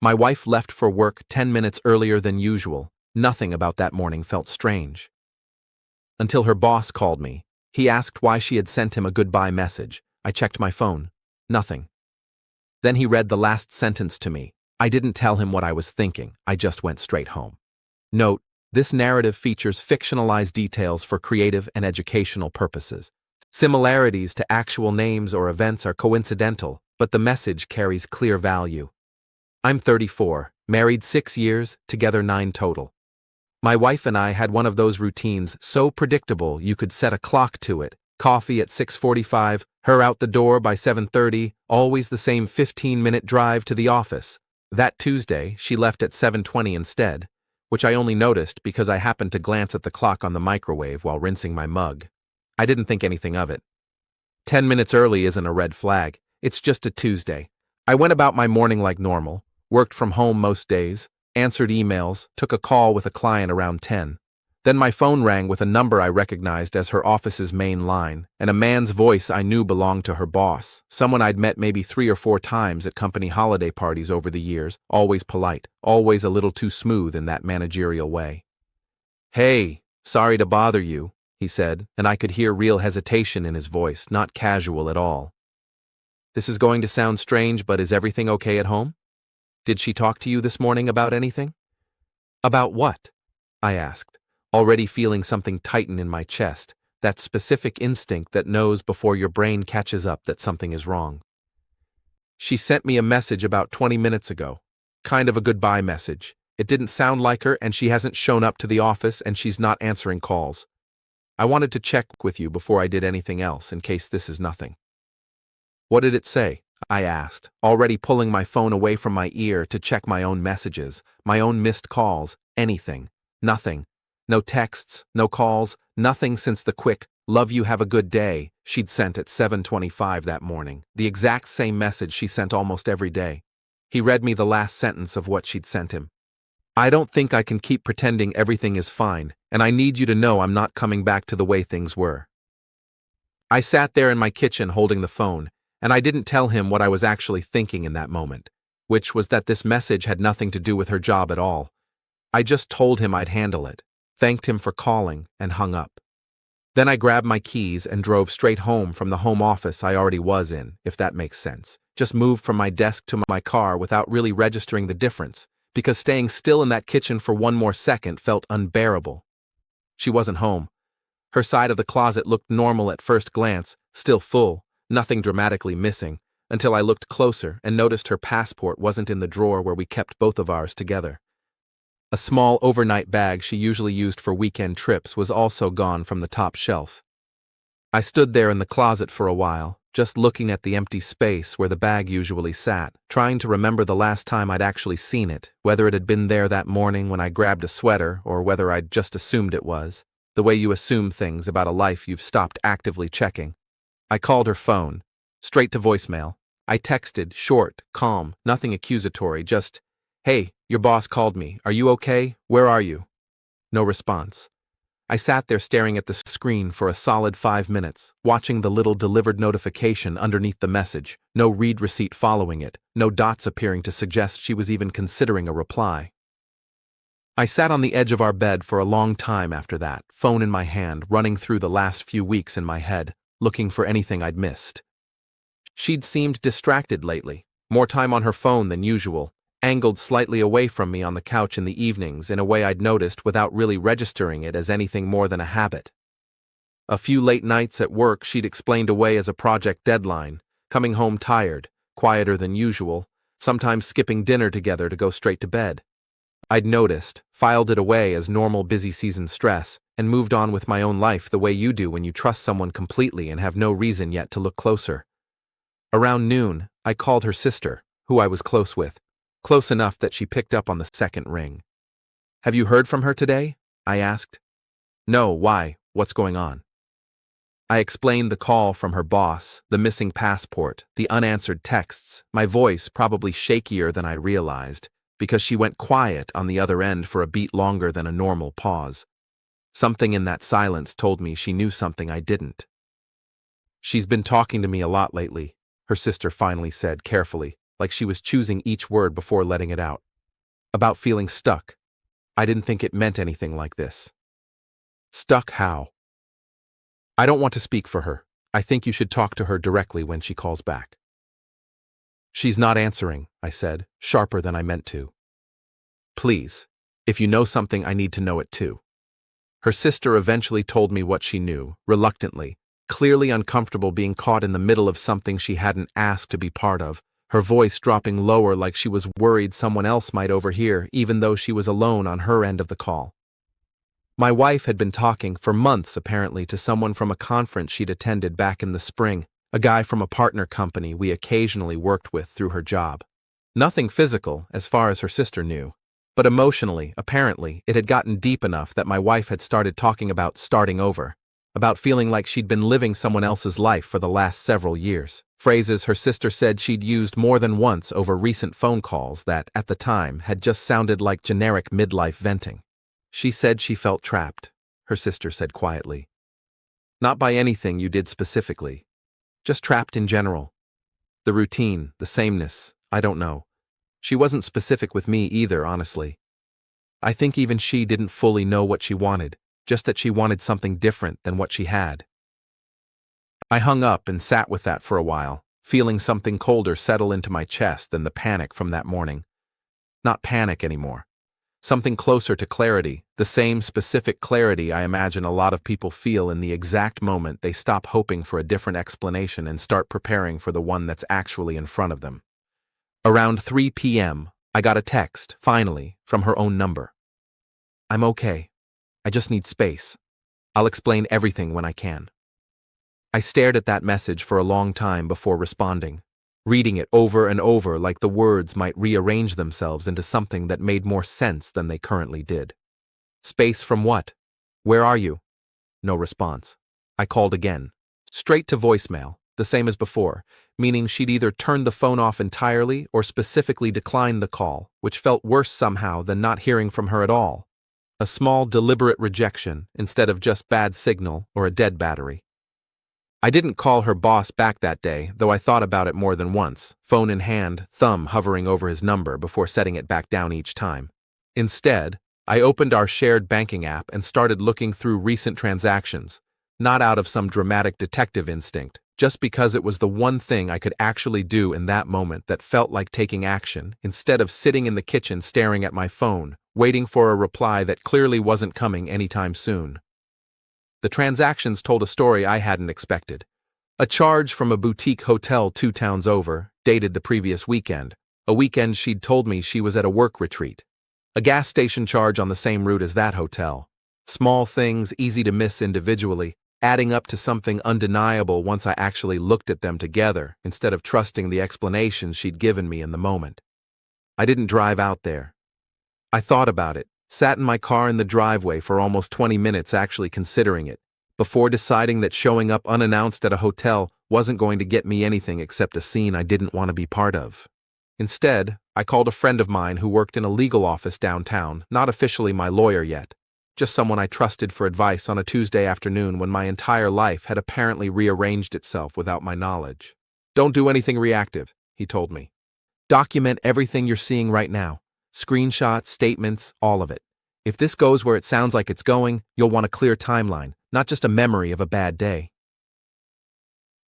My wife left for work 10 minutes earlier than usual. Nothing about that morning felt strange. Until her boss called me. He asked why she had sent him a goodbye message. I checked my phone. Nothing. Then he read the last sentence to me. I didn't tell him what I was thinking. I just went straight home. Note, this narrative features fictionalized details for creative and educational purposes. Similarities to actual names or events are coincidental, but the message carries clear value. I'm 34, married 6 years, together 9 total. My wife and I had one of those routines so predictable you could set a clock to it. Coffee at 6:45, her out the door by 7:30, always the same 15-minute drive to the office. That Tuesday, she left at 7:20 instead, which I only noticed because I happened to glance at the clock on the microwave while rinsing my mug. I didn't think anything of it. 10 minutes early isn't a red flag, it's just a Tuesday. I went about my morning like normal, worked from home most days, answered emails, took a call with a client around 10. Then my phone rang with a number I recognized as her office's main line, and a man's voice I knew belonged to her boss, someone I'd met maybe 3 or 4 times at company holiday parties over the years, always polite, always a little too smooth in that managerial way. "Hey, sorry to bother you," he said, and I could hear real hesitation in his voice, not casual at all. "This is going to sound strange, but is everything okay at home? Did she talk to you this morning about anything?" "About what?" I asked, already feeling something tighten in my chest, that specific instinct that knows before your brain catches up that something is wrong. "She sent me a message about 20 minutes ago. Kind of a goodbye message. It didn't sound like her, and she hasn't shown up to the office, and she's not answering calls. I wanted to check with you before I did anything else in case this is nothing." "What did it say?" I asked, already pulling my phone away from my ear to check my own messages, my own missed calls, anything. Nothing. No texts, no calls, nothing since the quick, "Love you, have a good day," she'd sent at 7:25 that morning, the exact same message she sent almost every day. He read me the last sentence of what she'd sent him. "I don't think I can keep pretending everything is fine, and I need you to know I'm not coming back to the way things were." I sat there in my kitchen holding the phone, and I didn't tell him what I was actually thinking in that moment, which was that this message had nothing to do with her job at all. I just told him I'd handle it, thanked him for calling, and hung up. Then I grabbed my keys and drove straight home from the home office I already was in, if that makes sense. Just moved from my desk to my car without really registering the difference, because staying still in that kitchen for one more second felt unbearable. She wasn't home. Her side of the closet looked normal at first glance, still full, nothing dramatically missing, until I looked closer and noticed her passport wasn't in the drawer where we kept both of ours together. A small overnight bag she usually used for weekend trips was also gone from the top shelf. I stood there in the closet for a while, just looking at the empty space where the bag usually sat, trying to remember the last time I'd actually seen it, whether it had been there that morning when I grabbed a sweater or whether I'd just assumed it was, the way you assume things about a life you've stopped actively checking. I called her phone, straight to voicemail. I texted, short, calm, nothing accusatory, just, "Hey, your boss called me. Are you okay? Where are you?" No response. I sat there staring at the screen for a solid 5 minutes, watching the little delivered notification underneath the message, no read receipt following it, no dots appearing to suggest she was even considering a reply. I sat on the edge of our bed for a long time after that, phone in my hand, running through the last few weeks in my head, looking for anything I'd missed. She'd seemed distracted lately, more time on her phone than usual, angled slightly away from me on the couch in the evenings in a way I'd noticed without really registering it as anything more than a habit. A few late nights at work she'd explained away as a project deadline, coming home tired, quieter than usual, sometimes skipping dinner together to go straight to bed. I'd noticed, filed it away as normal busy season stress, and moved on with my own life the way you do when you trust someone completely and have no reason yet to look closer. Around noon, I called her sister, who I was close with, close enough that she picked up on the second ring. "Have you heard from her today?" I asked. "No, why? What's going on?" I explained the call from her boss, the missing passport, the unanswered texts, my voice probably shakier than I realized, because she went quiet on the other end for a beat longer than a normal pause. Something in that silence told me she knew something I didn't. "She's been talking to me a lot lately," her sister finally said carefully, like she was choosing each word before letting it out. About feeling stuck. I didn't think it meant anything like this. Stuck how? I don't want to speak for her. I think you should talk to her directly when she calls back. She's not answering, I said, sharper than I meant to. Please. If you know something, I need to know it too. Her sister eventually told me what she knew, reluctantly, clearly uncomfortable being caught in the middle of something she hadn't asked to be part of, her voice dropping lower like she was worried someone else might overhear, even though she was alone on her end of the call. My wife had been talking for months, apparently, to someone from a conference she'd attended back in the spring, a guy from a partner company we occasionally worked with through her job. Nothing physical, as far as her sister knew. But emotionally, apparently, it had gotten deep enough that my wife had started talking about starting over, about feeling like she'd been living someone else's life for the last several years, phrases her sister said she'd used more than once over recent phone calls that, at the time, had just sounded like generic midlife venting. She said she felt trapped, her sister said quietly. Not by anything you did specifically, just trapped in general. The routine, the sameness, I don't know. She wasn't specific with me either, honestly. I think even she didn't fully know what she wanted, just that she wanted something different than what she had. I hung up and sat with that for a while, feeling something colder settle into my chest than the panic from that morning. Not panic anymore. Something closer to clarity, the same specific clarity I imagine a lot of people feel in the exact moment they stop hoping for a different explanation and start preparing for the one that's actually in front of them. Around 3 p.m., I got a text, finally, from her own number. I'm okay. I just need space. I'll explain everything when I can. I stared at that message for a long time before responding, reading it over and over like the words might rearrange themselves into something that made more sense than they currently did. Space from what? Where are you? No response. I called again. Straight to voicemail, the same as before, meaning she'd either turned the phone off entirely or specifically declined the call, which felt worse somehow than not hearing from her at all. A small, deliberate rejection instead of just bad signal or a dead battery. I didn't call her boss back that day, though I thought about it more than once, phone in hand, thumb hovering over his number before setting it back down each time. Instead, I opened our shared banking app and started looking through recent transactions, not out of some dramatic detective instinct, just because it was the one thing I could actually do in that moment that felt like taking action, instead of sitting in the kitchen staring at my phone, waiting for a reply that clearly wasn't coming anytime soon. The transactions told a story I hadn't expected. A charge from a boutique hotel 2 towns over, dated the previous weekend, a weekend she'd told me she was at a work retreat. A gas station charge on the same route as that hotel. Small things easy to miss individually, adding up to something undeniable once I actually looked at them together instead of trusting the explanations she'd given me in the moment. I didn't drive out there. I thought about it, sat in my car in the driveway for almost 20 minutes actually considering it, before deciding that showing up unannounced at a hotel wasn't going to get me anything except a scene I didn't want to be part of. Instead, I called a friend of mine who worked in a legal office downtown, not officially my lawyer yet. Just someone I trusted for advice on a Tuesday afternoon when my entire life had apparently rearranged itself without my knowledge. Don't do anything reactive, he told me. Document everything you're seeing right now. Screenshots, statements, all of it. If this goes where it sounds like it's going, you'll want a clear timeline, not just a memory of a bad day.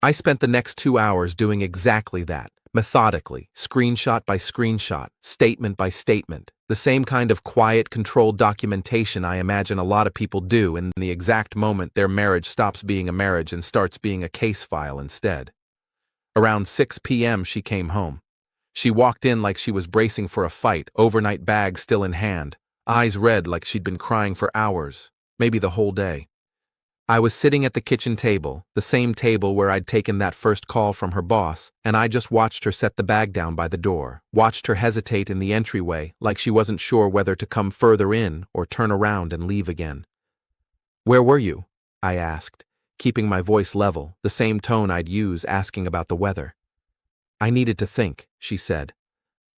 I spent the next 2 hours doing exactly that, methodically, screenshot by screenshot, statement by statement, the same kind of quiet, controlled documentation I imagine a lot of people do in the exact moment their marriage stops being a marriage and starts being a case file instead. Around 6 p.m. she came home. She walked in like she was bracing for a fight, overnight bag still in hand, eyes red like she'd been crying for hours, maybe the whole day. I was sitting at the kitchen table, the same table where I'd taken that first call from her boss, and I just watched her set the bag down by the door, watched her hesitate in the entryway like she wasn't sure whether to come further in or turn around and leave again. Where were you? I asked, keeping my voice level, the same tone I'd use asking about the weather. I needed to think, she said.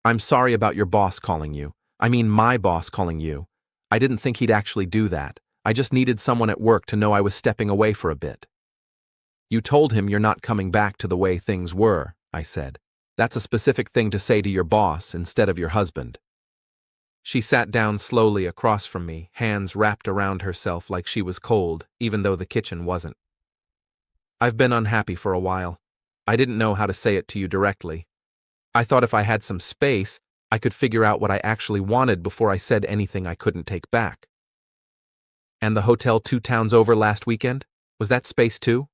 I'm sorry about your boss calling you. I mean my boss calling you. I didn't think he'd actually do that. I just needed someone at work to know I was stepping away for a bit. You told him you're not coming back to the way things were, I said. That's a specific thing to say to your boss instead of your husband. She sat down slowly across from me, hands wrapped around herself like she was cold, even though the kitchen wasn't. I've been unhappy for a while. I didn't know how to say it to you directly. I thought if I had some space, I could figure out what I actually wanted before I said anything I couldn't take back. And the hotel 2 towns over last weekend? Was that space too?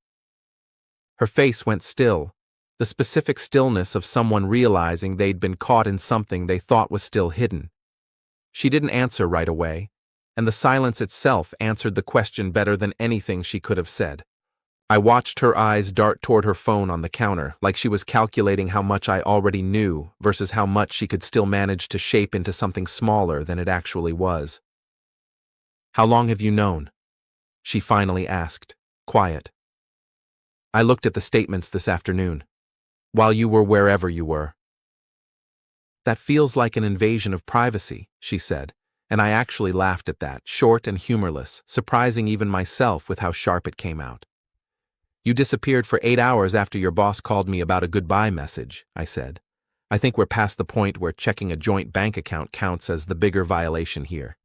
Her face went still, the specific stillness of someone realizing they'd been caught in something they thought was still hidden. She didn't answer right away, and the silence itself answered the question better than anything she could have said. I watched her eyes dart toward her phone on the counter, like she was calculating how much I already knew versus how much she could still manage to shape into something smaller than it actually was. "How long have you known?" she finally asked, quiet. "I looked at the statements this afternoon, while you were wherever you were." "That feels like an invasion of privacy," she said, and I actually laughed at that, short and humorless, surprising even myself with how sharp it came out. "You disappeared for 8 hours after your boss called me about a goodbye message," I said. "I think we're past the point where checking a joint bank account counts as the bigger violation here."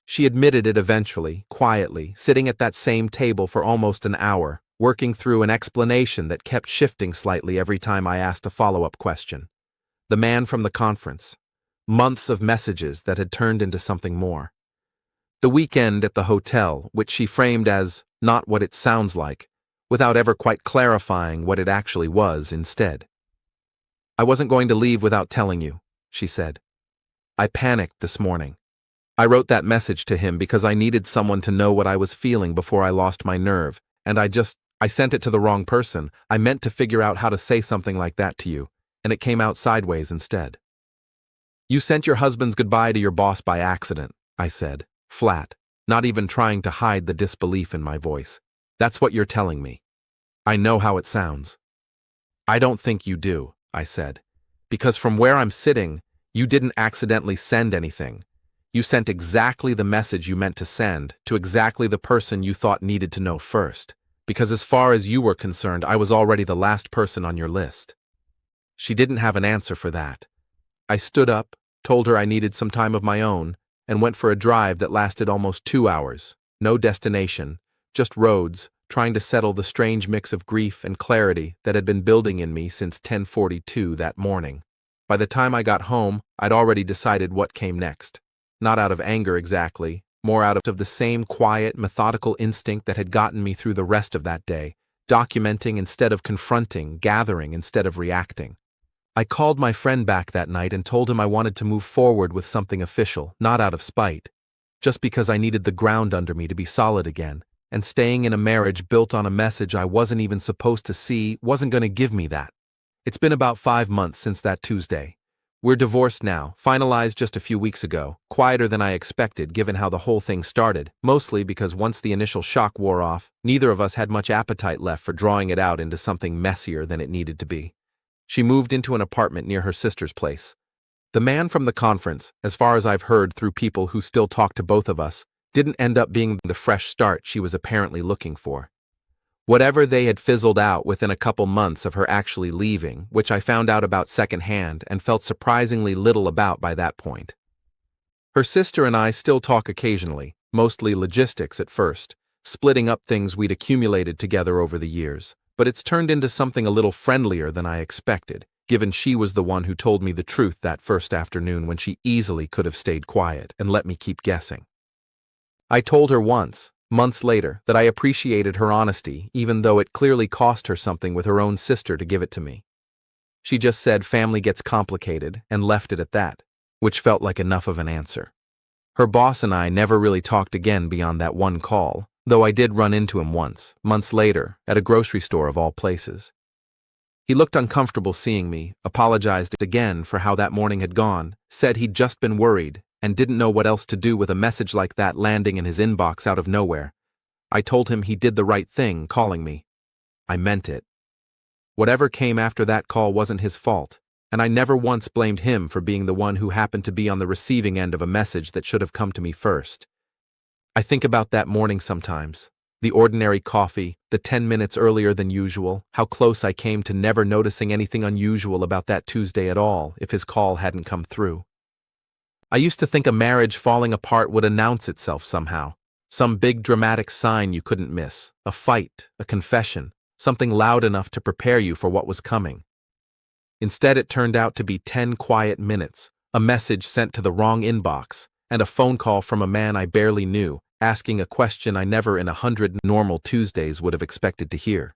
She admitted it eventually, quietly, sitting at that same table for almost an hour, working through an explanation that kept shifting slightly every time I asked a follow-up question. The man from the conference. Months of messages that had turned into something more. The weekend at the hotel, which she framed as not what it sounds like, without ever quite clarifying what it actually was instead. "I wasn't going to leave without telling you," she said. "I panicked this morning. I wrote that message to him because I needed someone to know what I was feeling before I lost my nerve, and I sent it to the wrong person. I meant to figure out how to say something like that to you, and it came out sideways instead." "You sent your husband's goodbye to your boss by accident," I said, flat, not even trying to hide the disbelief in my voice. "That's what you're telling me. I know how it sounds." "I don't think you do," I said, "because from where I'm sitting, you didn't accidentally send anything. You sent exactly the message you meant to send to exactly the person you thought needed to know first, because as far as you were concerned, I was already the last person on your list." She didn't have an answer for that. I stood up, told her I needed some time of my own, and went for a drive that lasted almost 2 hours. No destination, just roads, trying to settle the strange mix of grief and clarity that had been building in me since 10:42 that morning. By the time I got home, I'd already decided what came next. Not out of anger exactly, more out of the same quiet, methodical instinct that had gotten me through the rest of that day, documenting instead of confronting, gathering instead of reacting. I called my friend back that night and told him I wanted to move forward with something official, not out of spite, just because I needed the ground under me to be solid again, and staying in a marriage built on a message I wasn't even supposed to see wasn't going to give me that. It's been about 5 months since that Tuesday. We're divorced now, finalized just a few weeks ago, quieter than I expected given how the whole thing started, mostly because once the initial shock wore off, neither of us had much appetite left for drawing it out into something messier than it needed to be. She moved into an apartment near her sister's place. The man from the conference, as far as I've heard through people who still talk to both of us, didn't end up being the fresh start she was apparently looking for. Whatever they had fizzled out within a couple months of her actually leaving, which I found out about secondhand and felt surprisingly little about by that point. Her sister and I still talk occasionally, mostly logistics at first, splitting up things we'd accumulated together over the years, but it's turned into something a little friendlier than I expected, given she was the one who told me the truth that first afternoon when she easily could have stayed quiet and let me keep guessing. I told her once, months later, that I appreciated her honesty, even though it clearly cost her something with her own sister to give it to me. She just said family gets complicated and left it at that, which felt like enough of an answer. Her boss and I never really talked again beyond that one call, though I did run into him once, months later, at a grocery store of all places. He looked uncomfortable seeing me, apologized again for how that morning had gone, said he'd just been worried, and didn't know what else to do with a message like that landing in his inbox out of nowhere. I told him he did the right thing calling me. I meant it. Whatever came after that call wasn't his fault, and I never once blamed him for being the one who happened to be on the receiving end of a message that should have come to me first. I think about that morning sometimes, The ordinary coffee, the 10 minutes earlier than usual, how close I came to never noticing anything unusual about that Tuesday at all if his call hadn't come through. I used to think a marriage falling apart would announce itself somehow. Some big dramatic sign you couldn't miss, a fight, a confession, something loud enough to prepare you for what was coming. Instead, it turned out to be 10 quiet minutes, a message sent to the wrong inbox, and a phone call from a man I barely knew, asking a question I never in 100 normal Tuesdays would have expected to hear.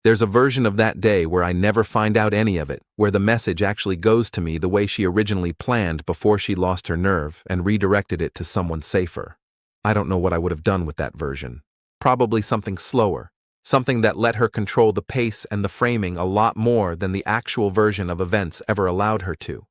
There's a version of that day where I never find out any of it, where the message actually goes to me the way she originally planned before she lost her nerve and redirected it to someone safer. I don't know what I would have done with that version. Probably something slower, something that let her control the pace and the framing a lot more than the actual version of events ever allowed her to.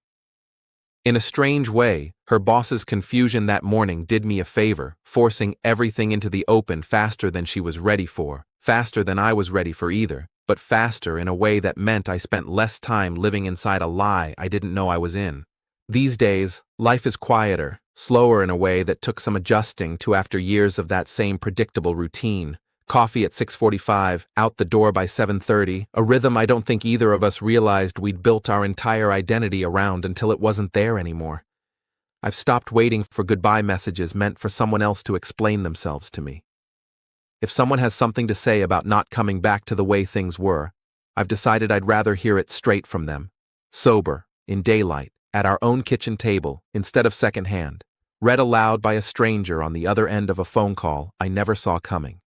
In a strange way, her boss's confusion that morning did me a favor, forcing everything into the open faster than she was ready for, faster than I was ready for either, but faster in a way that meant I spent less time living inside a lie I didn't know I was in. These days, life is quieter, slower in a way that took some adjusting to after years of that same predictable routine. Coffee at 6:45, out the door by 7:30, a rhythm I don't think either of us realized we'd built our entire identity around until it wasn't there anymore. I've stopped waiting for goodbye messages meant for someone else to explain themselves to me. If someone has something to say about not coming back to the way things were, I've decided I'd rather hear it straight from them. Sober, in daylight, at our own kitchen table, instead of secondhand, read aloud by a stranger on the other end of a phone call I never saw coming.